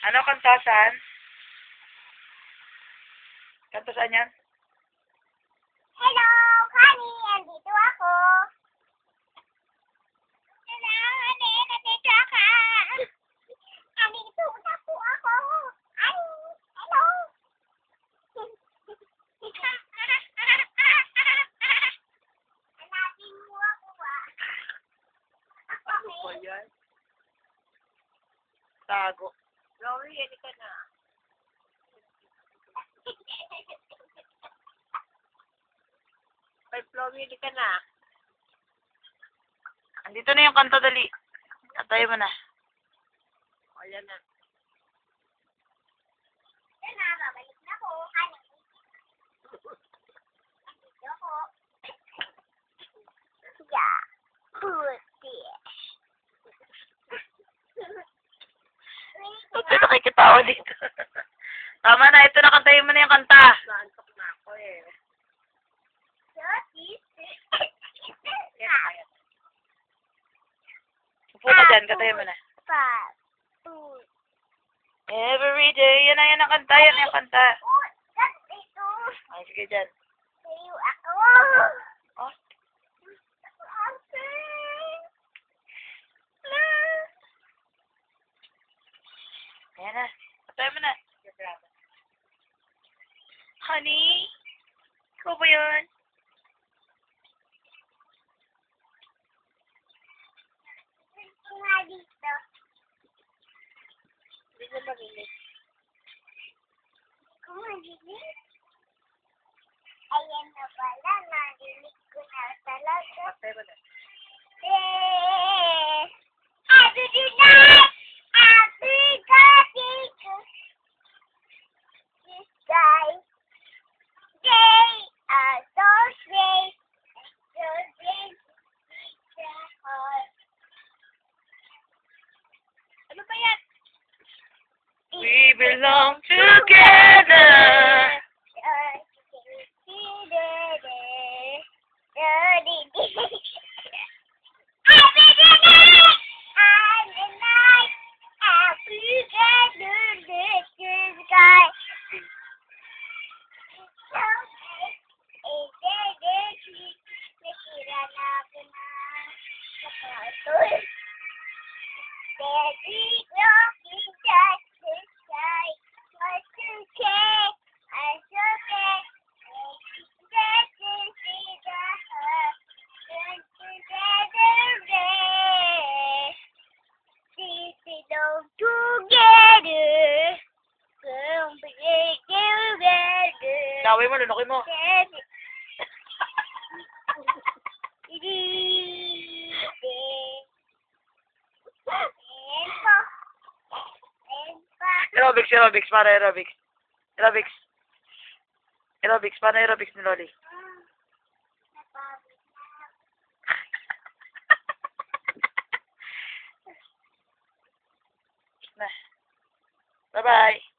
Ano kanta saan? Kanta saan yan? Hello, honey, andito ako. Hello, honey, nandito ako. Andito na po ako. Ay, hello. Hanapin mo ako ba? Ano ba yan? Tago. Lori, hindi ka na. May Chloe, hindi ka na. Andito na yung kanta, dali. Kantayin mo na. O, yan na. Yan na, babalik na po, honey. Andito ako. Yeah, puti. Ito nakikitawa dito. Tama na, ito na, kantayin mo na yung kanta. Naantok na ako eh. Upo ka dyan, kantayin mo na. Food. Every day, yan ang kanta, yan ang kanta. Oh, that's ito. Ay, sige dyan. Sayo ako. Oh, ayan na. Kantayin mo na. Honey, ikaw ba yun? Nga dito. Hindi ko marinig. Kung marinig. Ayan na pala, narinig ko na talaga. Happy tonight! Happy birthday to this guy. They are so sweet. So sweet. Ano ba yan? We belong together. Laway mo, lunukin mo. Aerobics, aerobics, para aerobics. Aerobics. Aerobics, para aerobics ni Loli. Bye-bye.